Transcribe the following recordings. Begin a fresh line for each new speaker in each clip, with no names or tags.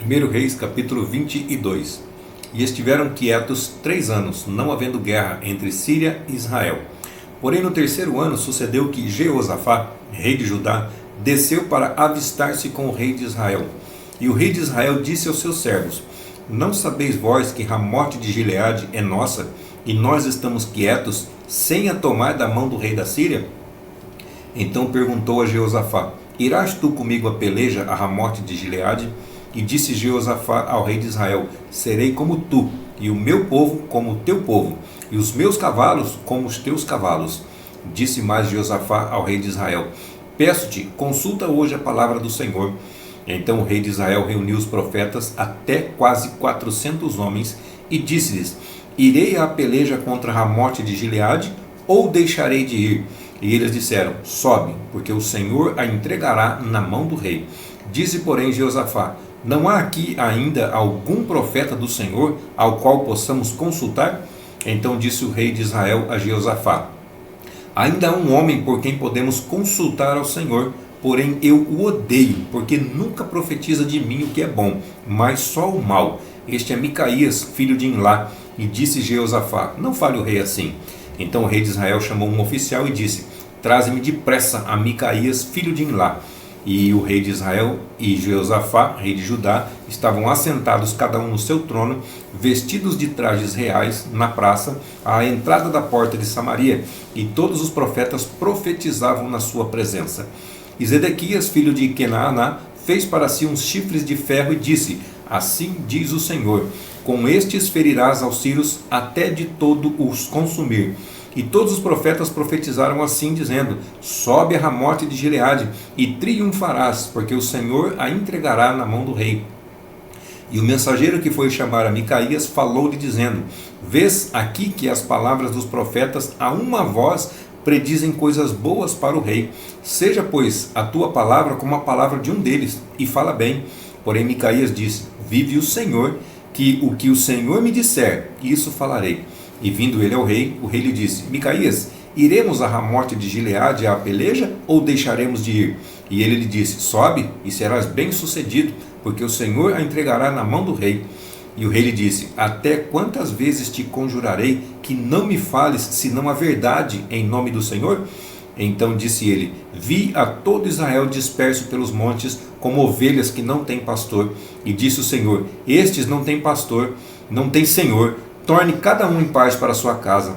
1 Reis, capítulo 22. E estiveram quietos 3 anos, não havendo guerra entre Síria e Israel. Porém, no terceiro ano sucedeu que Jeosafá, rei de Judá, desceu para avistar-se com o rei de Israel. E o rei de Israel disse aos seus servos: Não sabeis vós que Ramote de Gileade é nossa, e nós estamos quietos, sem a tomar da mão do rei da Síria? Então perguntou a Jeosafá: Irás tu comigo a peleja a Ramote de Gileade? E disse Jeosafá ao rei de Israel: Serei como tu, e o meu povo como o teu povo, e os meus cavalos como os teus cavalos. Disse mais Jeosafá ao rei de Israel: Peço-te, consulta hoje a palavra do Senhor. Então o rei de Israel reuniu os profetas, até quase 400 homens, e disse-lhes: Irei à peleja contra Ramote de Gileade, ou deixarei de ir? E eles disseram: Sobe, porque o Senhor a entregará na mão do rei. Disse, porém, Jeosafá: Não há aqui ainda algum profeta do Senhor ao qual possamos consultar? Então disse o rei de Israel a Jeosafá: Ainda há um homem por quem podemos consultar ao Senhor, porém eu o odeio, porque nunca profetiza de mim o que é bom, mas só o mal. Este é Micaías, filho de Imlá. E disse Jeosafá: Não fale o rei assim. Então o rei de Israel chamou um oficial e disse: Traze-me depressa a Micaías, filho de Imlá. E o rei de Israel e Jeosafá, rei de Judá, estavam assentados cada um no seu trono, vestidos de trajes reais, na praça, à entrada da porta de Samaria, e todos os profetas profetizavam na sua presença. E Zedequias, filho de Kenaaná, fez para si uns chifres de ferro e disse: Assim diz o Senhor: Com estes ferirás aos sírios até de todo os consumir. E todos os profetas profetizaram assim, dizendo: Sobe a Ramote de Gileade e triunfarás, porque o Senhor a entregará na mão do rei. E o mensageiro que foi chamar a Micaías falou-lhe, dizendo: Vês aqui que as palavras dos profetas a uma voz predizem coisas boas para o rei. Seja, pois, a tua palavra como a palavra de um deles, e fala bem. Porém Micaías disse: Vive o Senhor, que o que o Senhor me disser, isso falarei. E vindo ele ao rei, o rei lhe disse: Micaías, iremos a Ramote de Gileade à peleja, ou deixaremos de ir? E ele lhe disse: Sobe, e serás bem sucedido, porque o Senhor a entregará na mão do rei. E o rei lhe disse: Até quantas vezes te conjurarei que não me fales, senão a verdade, em nome do Senhor? Então disse ele: Vi a todo Israel disperso pelos montes, como ovelhas que não têm pastor. E disse o Senhor: Estes não têm pastor, não têm senhor. Torne cada um em paz para a sua casa.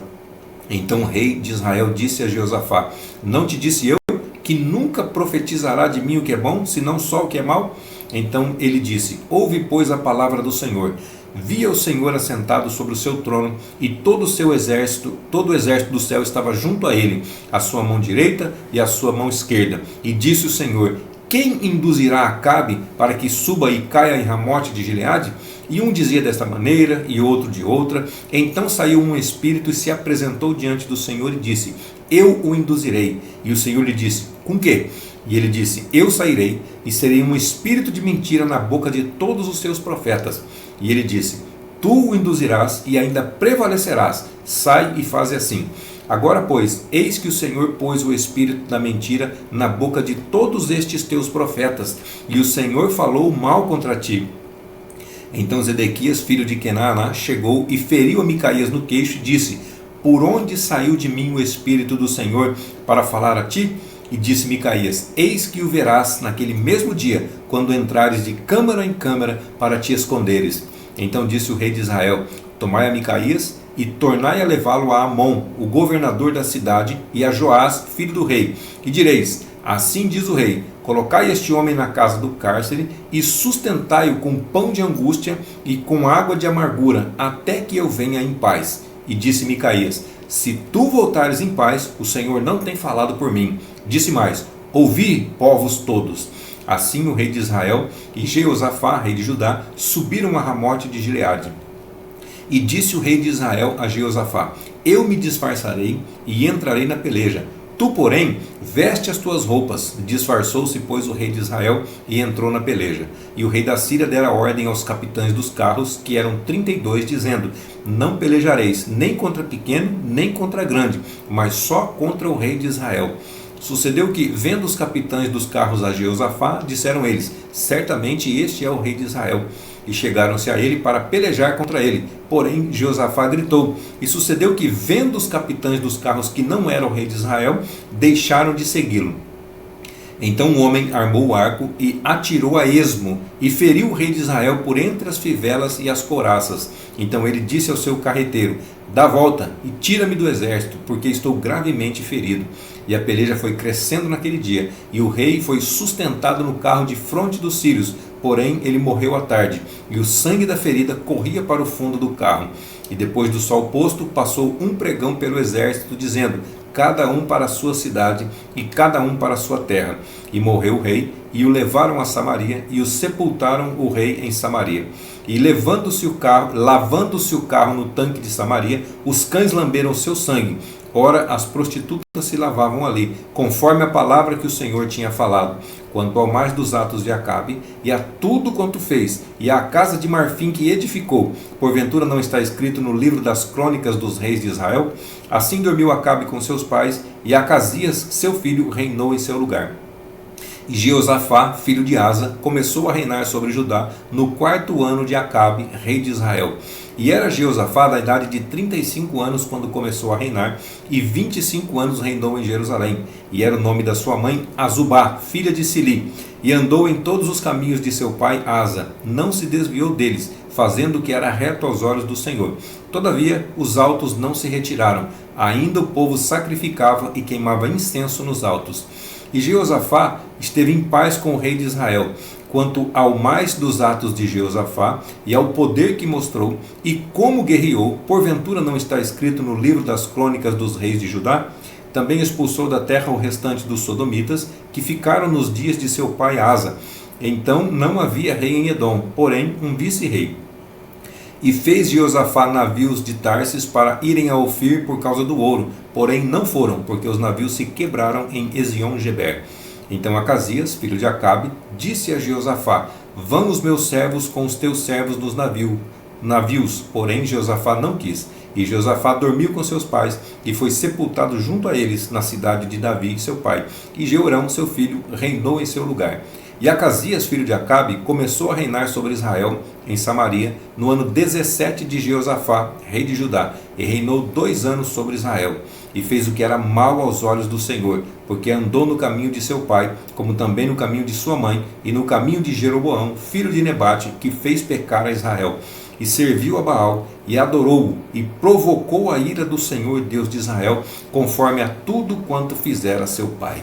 Então o rei de Israel disse a Jeosafá: Não te disse eu que nunca profetizará de mim o que é bom, senão só o que é mau? Então ele disse: Ouve, pois, a palavra do Senhor. Via o Senhor assentado sobre o seu trono, e todo o exército do céu estava junto a ele, a sua mão direita e a sua mão esquerda. E disse o Senhor: Quem induzirá Acabe para que suba e caia em Ramote de Gileade? E um dizia desta maneira, e outro de outra. Então saiu um espírito e se apresentou diante do Senhor e disse: Eu o induzirei. E o Senhor lhe disse: Com quê? E ele disse: Eu sairei e serei um espírito de mentira na boca de todos os seus profetas. E ele disse: Tu o induzirás e ainda prevalecerás. Sai e faze assim. Agora, pois, eis que o Senhor pôs o espírito da mentira na boca de todos estes teus profetas, e o Senhor falou mal contra ti. Então Zedequias, filho de Kenaaná, chegou e feriu a Micaías no queixo e disse: Por onde saiu de mim o espírito do Senhor para falar a ti? E disse Micaías: Eis que o verás naquele mesmo dia, quando entrares de câmara em câmara para te esconderes. Então disse o rei de Israel: Tomai a Micaías e tornai a levá-lo a Amon, o governador da cidade, e a Joás, filho do rei. E direis: Assim diz o rei: Colocai este homem na casa do cárcere e sustentai-o com pão de angústia e com água de amargura, até que eu venha em paz. E disse Micaías: Se tu voltares em paz, o Senhor não tem falado por mim. Disse mais: Ouvi, povos todos. Assim o rei de Israel e Jeosafá, rei de Judá, subiram a Ramote de Gileade. E disse o rei de Israel a Jeosafá: Eu me disfarçarei e entrarei na peleja. Tu, porém, veste as tuas roupas. Disfarçou-se, pois, o rei de Israel e entrou na peleja. E o rei da Síria dera ordem aos capitães dos carros, que eram 32, dizendo: Não pelejareis nem contra pequeno, nem contra grande, mas só contra o rei de Israel. Sucedeu que, vendo os capitães dos carros a Jeosafá, disseram eles: certamente este é o rei de Israel. E chegaram-se a ele para pelejar contra ele. Porém, Jeosafá gritou. E sucedeu que, vendo os capitães dos carros que não era o rei de Israel, deixaram de segui-lo. Então um homem armou o arco e atirou a esmo, e feriu o rei de Israel por entre as fivelas e as couraças. Então ele disse ao seu carreteiro: dá volta e tira-me do exército, porque estou gravemente ferido. E a peleja foi crescendo naquele dia, e o rei foi sustentado no carro de fronte dos sírios, porém ele morreu à tarde, e o sangue da ferida corria para o fundo do carro. E depois do sol posto, passou um pregão pelo exército, dizendo: cada um para a sua cidade e cada um para a sua terra. E morreu o rei, e o levaram a Samaria, e o sepultaram o rei em Samaria. E lavando-se o carro no tanque de Samaria, os cães lamberam seu sangue. Ora, as prostitutas se lavavam ali, conforme a palavra que o Senhor tinha falado. Quanto ao mais dos atos de Acabe, e a tudo quanto fez, e à casa de marfim que edificou, porventura não está escrito no livro das crônicas dos reis de Israel? Assim dormiu Acabe com seus pais, e Acasias, seu filho, reinou em seu lugar. E Jeosafá, filho de Asa, começou a reinar sobre Judá no 4º ano de Acabe, rei de Israel. E era Jeosafá da idade de 35 anos quando começou a reinar, e 25 anos reinou em Jerusalém. E era o nome da sua mãe Azubá, filha de Sili. E andou em todos os caminhos de seu pai Asa, não se desviou deles, fazendo o que era reto aos olhos do Senhor. Todavia, os altos não se retiraram, ainda o povo sacrificava e queimava incenso nos altos. E Jeosafá esteve em paz com o rei de Israel. Quanto ao mais dos atos de Jeosafá, e ao poder que mostrou, e como guerreou, porventura não está escrito no livro das crônicas dos reis de Judá? Também expulsou da terra o restante dos sodomitas, que ficaram nos dias de seu pai Asa. Então não havia rei em Edom, porém um vice-rei. E fez Jeosafá navios de Tarsis para irem a Ofir por causa do ouro, porém não foram, porque os navios se quebraram em Ezion-Geber. Então Acasias, filho de Acabe, disse a Jeosafá: vão os meus servos com os teus servos nos navios. Porém Jeosafá não quis. E Jeosafá dormiu com seus pais, e foi sepultado junto a eles, na cidade de Davi, seu pai. E Jeorão, seu filho, reinou em seu lugar. E Acasias, filho de Acabe, começou a reinar sobre Israel, em Samaria, no ano 17 de Jeosafá, rei de Judá, e reinou 2 anos sobre Israel. E fez o que era mal aos olhos do Senhor, porque andou no caminho de seu pai, como também no caminho de sua mãe, e no caminho de Jeroboão, filho de Nebate, que fez pecar a Israel. E serviu a Baal, e adorou-o, e provocou a ira do Senhor Deus de Israel, conforme a tudo quanto fizera seu pai.